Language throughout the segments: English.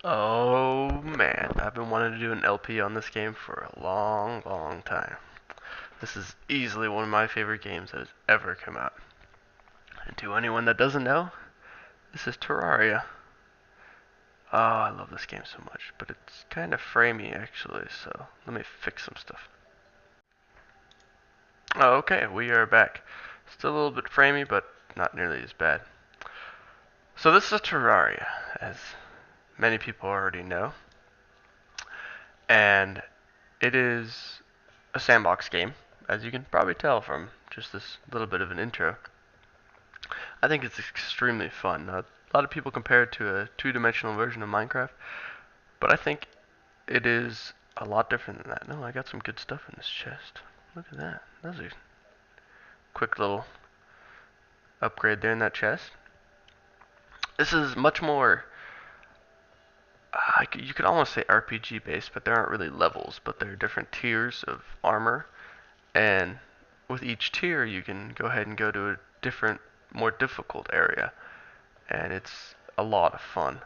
Oh man, I've been wanting to do an LP on this game for a long, long time. This is easily one of my favorite games that has ever come out. And to anyone that doesn't know, this is Terraria. Oh, I love this game so much, but it's kind of framey actually, so let me fix some stuff. Oh, okay, we are back. Still a little bit framey, but not nearly as bad. So this is Terraria, as many people already know, and it is a sandbox game, as you can probably tell from just this little bit of an intro. I think it's extremely fun. A lot of people compare it to a two-dimensional version of Minecraft, but I think it is a lot different than that. No, I got some good stuff in this chest. Look at that. That's a quick little upgrade there in that chest. This is much more, you could almost say RPG based, but there aren't really levels, but there are different tiers of armor, and with each tier you can go ahead and go to a different, more difficult area, and it's a lot of fun.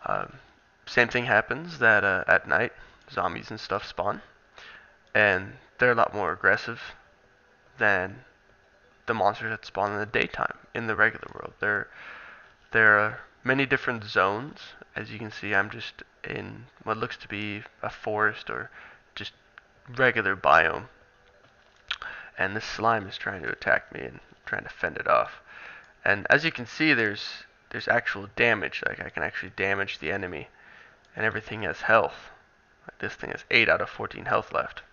Um, Same thing happens that at night zombies and stuff spawn, and they're a lot more aggressive than the monsters that spawn in the daytime in the regular world. There are many different zones. As you can see, I'm just in what looks to be a forest or just regular biome, and this slime is trying to attack me and trying to fend it off. And as you can see, there's actual damage. Like I can actually damage the enemy, and everything has health. Like this thing has 8 out of 14 health left.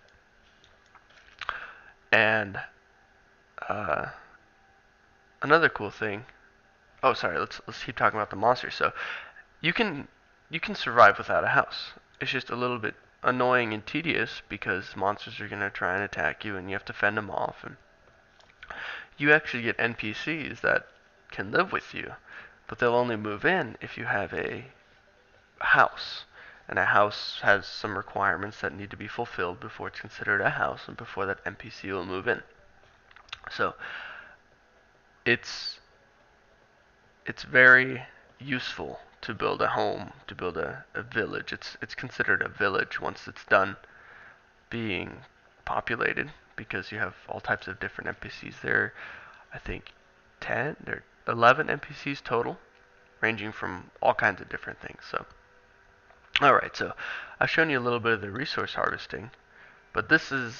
And uh, another cool thing. Oh, sorry. Let's keep talking about the monsters. So you can you can survive without a house. It's just a little bit annoying and tedious because monsters are gonna try and attack you, and you have to fend them off. And you actually get NPCs that can live with you, but they'll only move in if you have a house. And a house has some requirements that need to be fulfilled before it's considered a house and before that NPC will move in. So it's it's very useful to build a home, to build a village. It's considered a village once it's done being populated because you have all types of different NPCs there. I think 10 or 11 NPCs total, ranging from all kinds of different things. So, alright, so I've shown you a little bit of the resource harvesting, but this is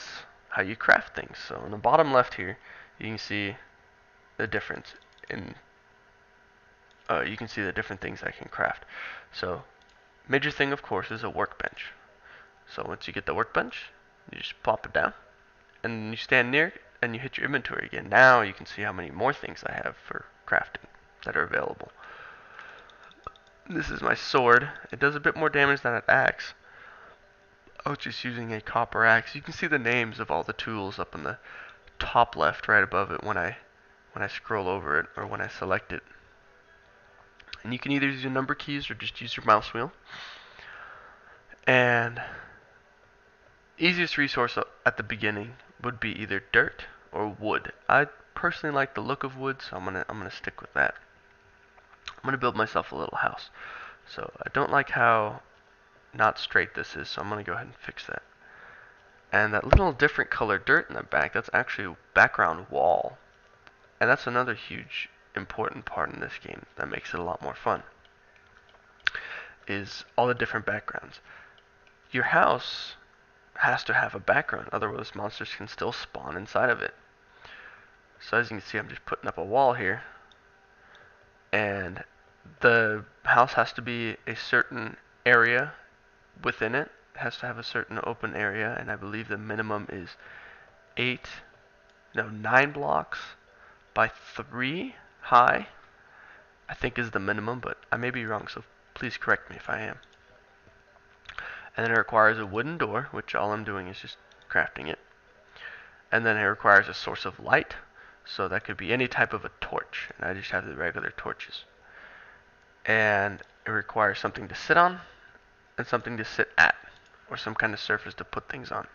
how you craft things. So on the bottom left here, you can see the difference in you can see the different things I can craft. So major thing of course is a workbench. So once you get the workbench, you just plop it down and you stand near it and you hit your inventory again. Now you can see how many more things I have for crafting that are available. This is my sword. It does a bit more damage than an axe. I was just using a copper axe. You can see the names of all the tools up in the top left right above it when I scroll over it or when I select it. And you can either use your number keys or just use your mouse wheel. And easiest resource at the beginning would be either dirt or wood. I personally like the look of wood, so I'm gonna stick with that. I'm gonna build myself a little house. So I don't like how not straight this is, so I'm gonna go ahead and fix that. And that little different color dirt in the back, that's actually a background wall. And that's another huge important part in this game that makes it a lot more fun. Is all the different backgrounds. Your house has to have a background, otherwise monsters can still spawn inside of it. So as you can see, I'm just putting up a wall here, and the house has to be a certain area within it. It has to have a certain open area, and I believe the minimum is 9 blocks by 3 high, I think is the minimum, but I may be wrong, so please correct me if I am. And then it requires a wooden door, which all I'm doing is just crafting it. And then it requires a source of light, so that could be any type of a torch, and I just have the regular torches. And it requires something to sit on and something to sit at, or some kind of surface to put things on.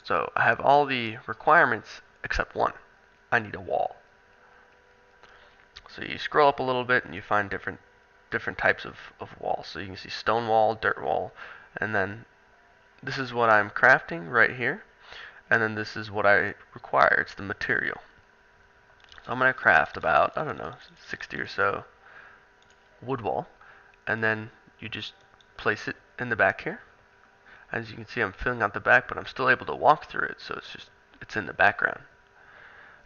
So I have all the requirements except one. I need a wall. So you scroll up a little bit and you find different types of walls. So you can see stone wall, dirt wall, and then this is what I'm crafting right here, and then this is what I require. It's the material. So I'm going to craft about, I don't know, 60 or so wood wall, and then you just place it in the back here. As you can see, I'm filling out the back, but I'm still able to walk through it, so it's in the background.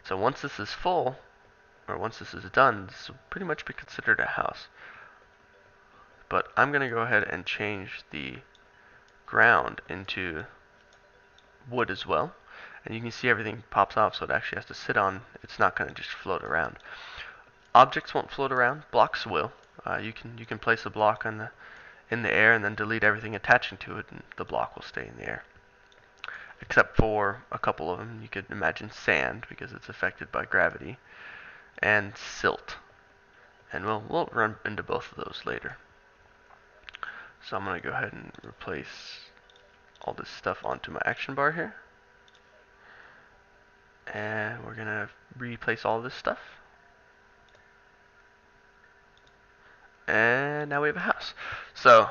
So once this is full, or once this is done, this will pretty much be considered a house. But I'm going to go ahead and change the ground into wood as well. And you can see everything pops off, so it actually has to sit on. It's not going to just float around. Objects won't float around. Blocks will. You can place a block in the air and then delete everything attaching to it, and the block will stay in the air. Except for a couple of them. You could imagine sand because it's affected by gravity, and silt. And we'll run into both of those later. So I'm going to go ahead and replace all this stuff onto my action bar here. And we're going to replace all this stuff. And now we have a house. So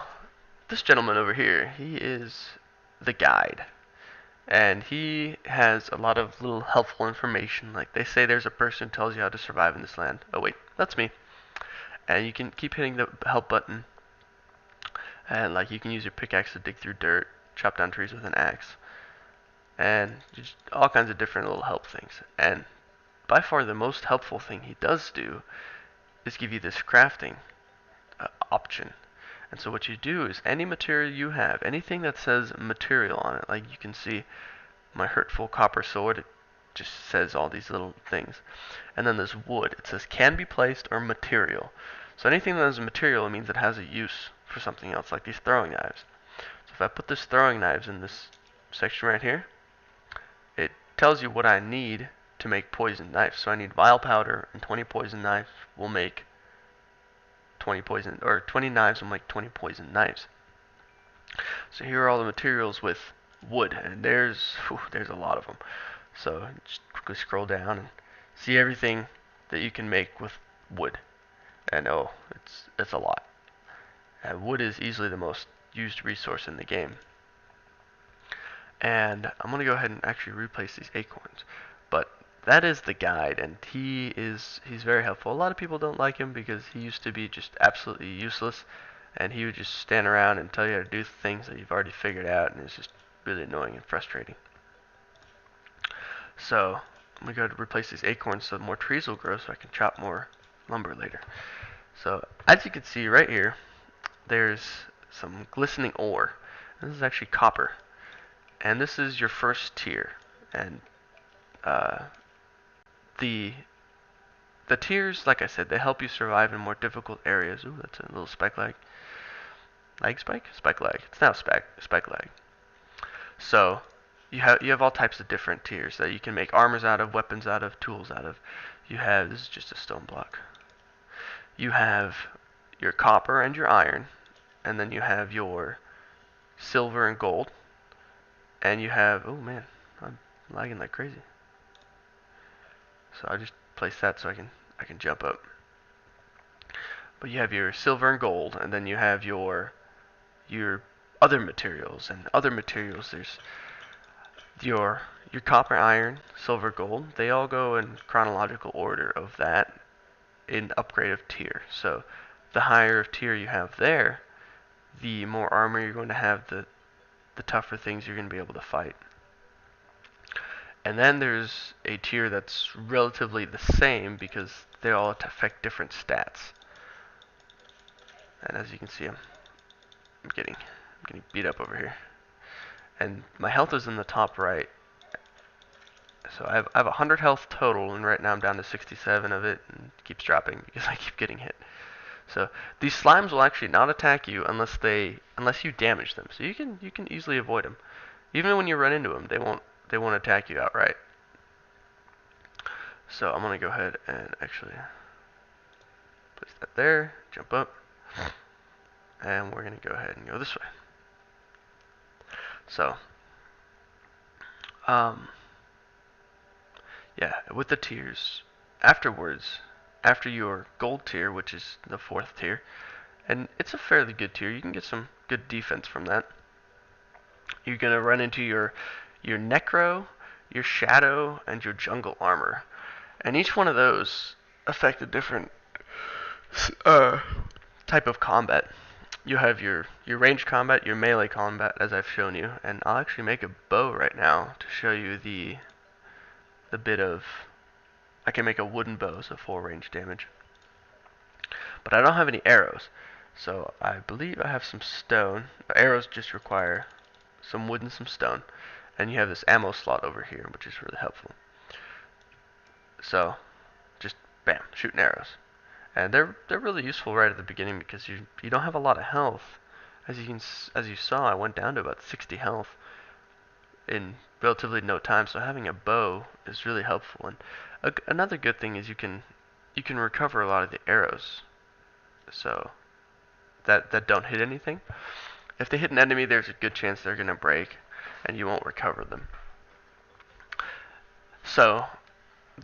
this gentleman over here, he is the guide. And he has a lot of little helpful information. Like they say there's a person who tells you how to survive in this land. Oh wait, that's me. And you can keep hitting the help button. And like you can use your pickaxe to dig through dirt, chop down trees with an axe, and just all kinds of different little help things. And by far the most helpful thing he does do is give you this crafting option. And so what you do is any material you have, anything that says material on it, like you can see my hurtful copper sword, it just says all these little things. And then this wood, it says can be placed or material. So anything that is a material, it means it has a use for something else, like these throwing knives. So if I put this throwing knives in this section right here, it tells you what I need to make poison knives. So I need vile powder, and 20 poison knives will make 20 poison, or 20 knives will make 20 poison knives. So here are all the materials with wood, and there's a lot of them. So just quickly scroll down and see everything that you can make with wood. And oh, it's a lot. Wood is easily the most used resource in the game. And I'm going to go ahead and actually replace these acorns. But that is the guide, and he's very helpful. A lot of people don't like him because he used to be just absolutely useless, and he would just stand around and tell you how to do things that you've already figured out, and it's just really annoying and frustrating. So I'm going to go ahead and replace these acorns so more trees will grow so I can chop more lumber later. So as you can see right here, there's some glistening ore. This is actually copper. And this is your first tier. And the tiers, like I said, they help you survive in more difficult areas. Ooh, that's a little spike lag. Lag spike? Spike lag. It's now spike lag. So you have all types of different tiers that you can make armors out of, weapons out of, tools out of. You have, this is just a stone block. You have your copper and your iron, and then you have your silver and gold, and you have, oh man, I'm lagging like crazy. So I just place that so I can jump up. But you have your silver and gold, and then you have your other materials, and other materials there's your copper, iron, silver, gold. They all go in chronological order of that in upgrade of tier. So the higher of tier you have there, the more armor you're going to have, the tougher things you're going to be able to fight. And then there's a tier that's relatively the same because they all affect different stats. And as you can see, I'm getting beat up over here. And my health is in the top right. So I have 100 health total, and right now I'm down to 67 of it, and it keeps dropping because I keep getting hit. So these slimes will actually not attack you unless you damage them. So you can easily avoid them. Even when you run into them, they won't attack you outright. So I'm gonna go ahead and actually place that there, jump up, and we're gonna go ahead and go this way. So yeah, with the tiers, afterwards, after your gold tier, which is the 4th tier, and it's a fairly good tier. You can get some good defense from that. You're gonna run into your necro, your shadow, and your jungle armor, and each one of those affect a different uh, type of combat. You have your range combat, your melee combat, as I've shown you, and I'll actually make a bow right now to show you the bit of. I can make a wooden bow, so 4 range damage. But I don't have any arrows, so I believe I have some stone. Arrows just require some wood and some stone, and you have this ammo slot over here, which is really helpful. So, just bam, shooting arrows, and they're really useful right at the beginning because you don't have a lot of health. As you saw, I went down to about 60 health in relatively no time. So having a bow is really helpful. And another good thing is you can recover a lot of the arrows, so that don't hit anything. If they hit an enemy, there's a good chance they're gonna break, and you won't recover them. So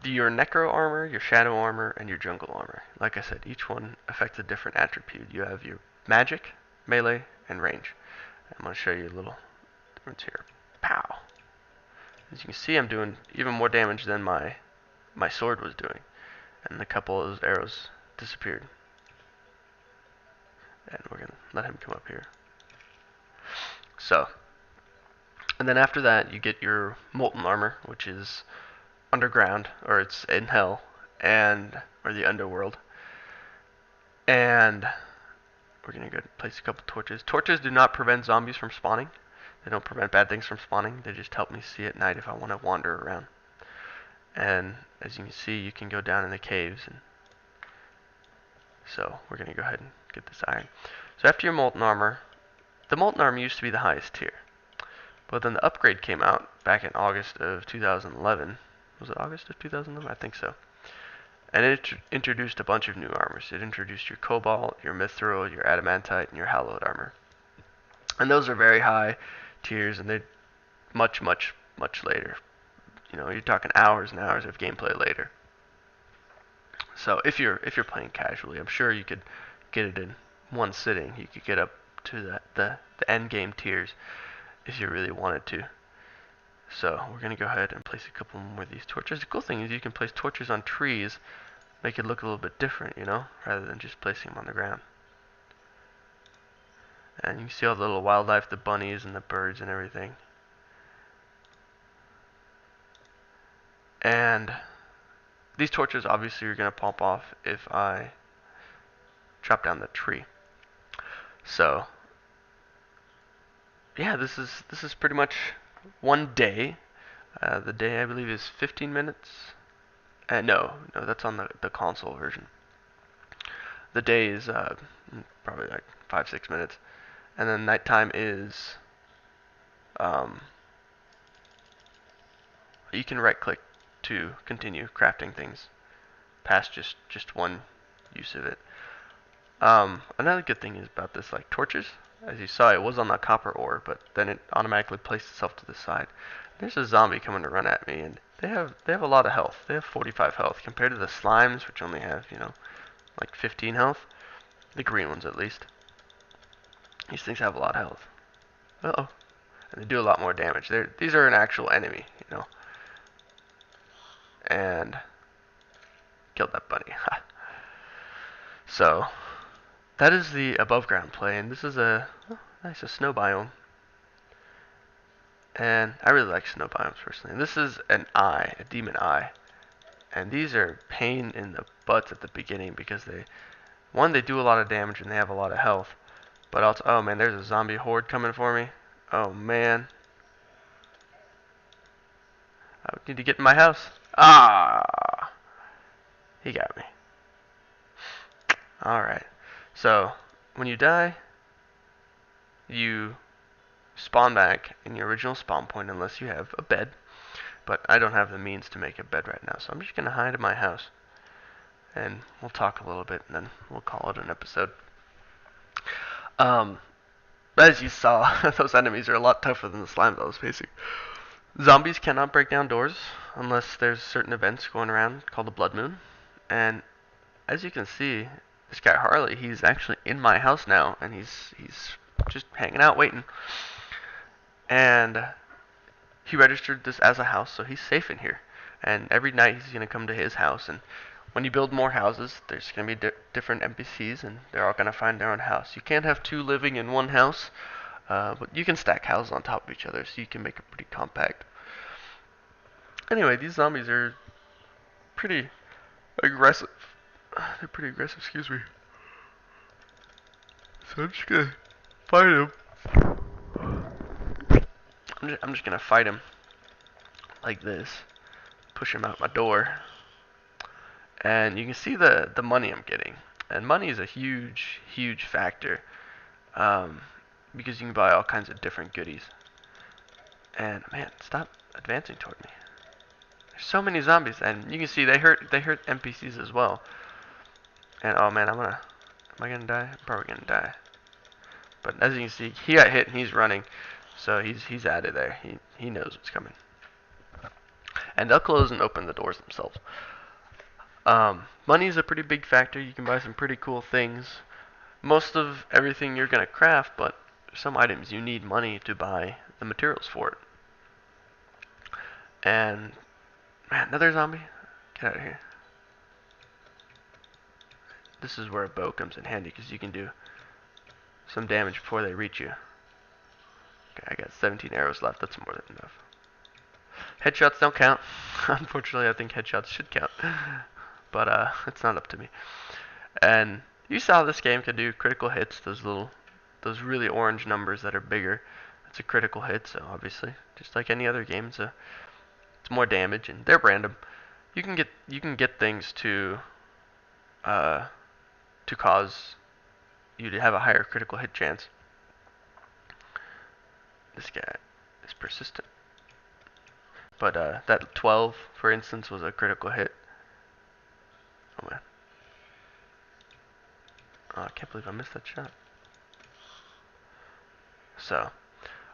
your necro armor, your shadow armor, and your jungle armor. Like I said, each one affects a different attribute. You have your magic, melee, and range. I'm going to show you a little difference here. Pow! As you can see, I'm doing even more damage than my sword was doing. And a couple of those arrows disappeared. And we're going to let him come up here. So, and then after that, you get your Molten Armor, which is underground, or it's in hell, or the underworld. And we're going to go place a couple torches. Torches do not prevent zombies from spawning. They don't prevent bad things from spawning. They just help me see at night if I want to wander around. And as you can see, you can go down in the caves. And so we're going to go ahead and get this iron. So after your Molten Armor, the Molten Armor used to be the highest tier. But then the upgrade came out back in August of 2011. Was it August of 2011? I think so. And it introduced a bunch of new armors. It introduced your Cobalt, your Mithril, your Adamantite, and your Hallowed Armor. And those are very high tiers, and they're much, much, much later. You know, you're talking hours and hours of gameplay later. So if you're playing casually, I'm sure you could get it in one sitting. You could get up to the end game tiers if you really wanted to. So we're going to go ahead and place a couple more of these torches. The cool thing is you can place torches on trees, make it look a little bit different, you know, rather than just placing them on the ground. And you can see all the little wildlife, the bunnies and the birds and everything. And these torches obviously are going to pop off if I chop down the tree. So yeah, this is pretty much one day. The day I believe is 15 minutes. No, that's on the console version. The day is probably like 5-6 minutes, and then nighttime is you can right click to continue crafting things past just one use of it. Another good thing is about this, like torches, as you saw, it was on that copper ore, but then it automatically placed itself to the side. There's a zombie coming to run at me, and they have a lot of health. They have 45 health compared to the slimes, which only have, you know, like 15 health. The green ones, at least. These things have a lot of health. Uh-oh. And they do a lot more damage. These are an actual enemy, you know. And killed that bunny. So that is the above ground play, and this is a snow biome. And I really like snow biomes personally. And this is an eye, a demon eye. And these are pain in the butts at the beginning because they do a lot of damage and they have a lot of health. But also, oh man, there's a zombie horde coming for me. Oh man. I need to get in my house. Ah! He got me. Alright. So, when you die, you spawn back in your original spawn point unless you have a bed. But I don't have the means to make a bed right now, so I'm just going to hide in my house. And we'll talk a little bit, and then we'll call it an episode. As you saw, those enemies are a lot tougher than the slimes I was facing. Zombies cannot break down doors unless there's certain events going around called the Blood Moon. And as you can see, this guy Harley, he's actually in my house now, and he's just hanging out waiting. And he registered this as a house, so he's safe in here. And every night he's gonna come to his house, and when you build more houses, there's gonna be different NPCs, and they're all gonna find their own house. You can't have two living in one house, but you can stack houses on top of each other, so you can make it pretty compact. Anyway, these zombies are pretty aggressive. They're pretty aggressive, excuse me. So I'm just gonna fight them. I'm just gonna fight him like this. Push him out my door. And you can see the money I'm getting. And money is a huge factor. Because you can buy all kinds of different goodies. And man, stop advancing toward me. There's so many zombies, and you can see they hurt NPCs as well. And oh man, am I gonna die? I'm probably gonna die. But as you can see, he got hit and he's running, so he's out of there. He knows what's coming. And they'll close and open the doors themselves. Money is a pretty big factor. You can buy some pretty cool things. Most of everything you're gonna craft, but some items you need money to buy the materials for it. And man, another zombie. Get out of here. This is where a bow comes in handy because you can do some damage before they reach you. Okay, I got 17 arrows left. That's more than enough. Headshots don't count. Unfortunately, I think headshots should count. But it's not up to me. And you saw this game could do critical hits, those really orange numbers that are bigger. It's a critical hit, so obviously, just like any other game, it's more damage, and they're random. You can get things to cause you to have a higher critical hit chance. This guy is persistent. But that 12, for instance, was a critical hit. Oh man. Oh, I can't believe I missed that shot. So,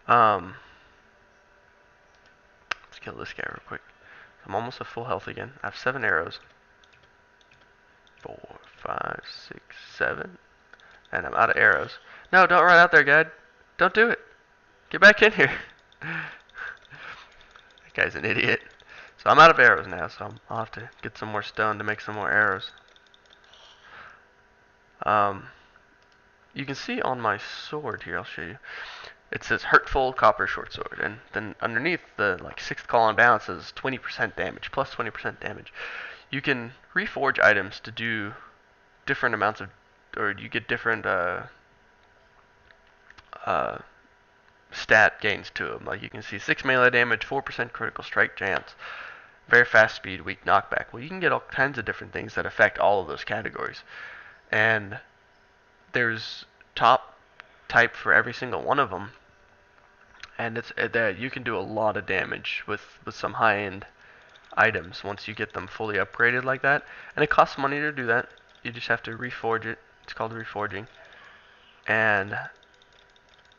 let's kill this guy real quick. I'm almost at full health again. I have 7 arrows. 4, 5, 6, 7. And I'm out of arrows. No, don't run out there, guy. Don't do it. Get back in here. That guy's an idiot. So I'm out of arrows now, so I'll have to get some more stone to make some more arrows. You can see on my sword here, I'll show you. It says Hurtful Copper Short Sword, and then underneath the 6th column down it says 20% damage, plus 20% damage. You can reforge items to do different amounts of, or you get different stat gains to them. Like you can see 6 melee damage, 4% critical strike chance, very fast speed, weak knockback. Well, you can get all kinds of different things that affect all of those categories. And there's top type for every single one of them. And it's that you can do a lot of damage with some high-end items once you get them fully upgraded like that. And it costs money to do that. You just have to reforge it. It's called reforging. And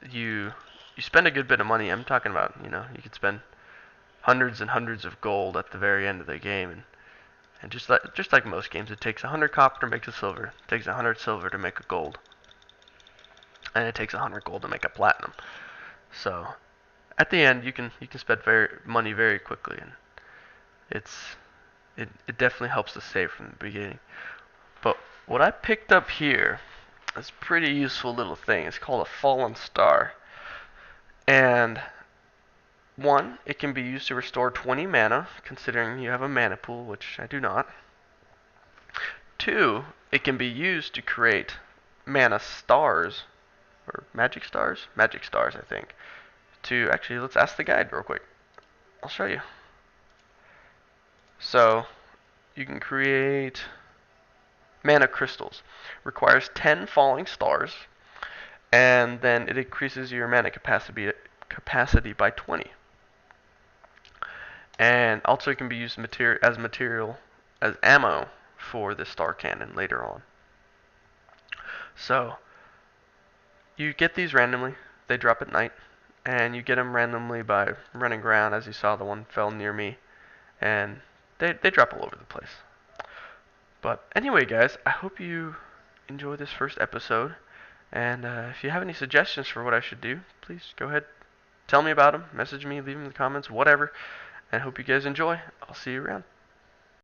you spend a good bit of money. I'm talking about, you could spend hundreds and hundreds of gold at the very end of the game. And just like most games, it takes 100 copper to make a silver. It takes 100 silver to make a gold. And it takes 100 gold to make a platinum. So at the end, you can spend money very quickly, and it definitely helps to save from the beginning. But what I picked up here is a pretty useful little thing. It's called a fallen star, and one, it can be used to restore 20 mana, considering you have a mana pool, which I do not. 2, it can be used to create mana stars, or magic stars? Magic stars, I think. Actually, let's ask the guide real quick. I'll show you. So, you can create mana crystals. Requires 10 falling stars, and then it increases your mana capacity by 20. And also it can be used as ammo for the star cannon later on. So, you get these randomly. They drop at night. And you get them randomly by running around, as you saw the one fell near me. And they drop all over the place. But anyway, guys, I hope you enjoy this first episode. And if you have any suggestions for what I should do, please go ahead, tell me about them, message me, leave them in the comments, whatever. And I hope you guys enjoy. I'll see you around.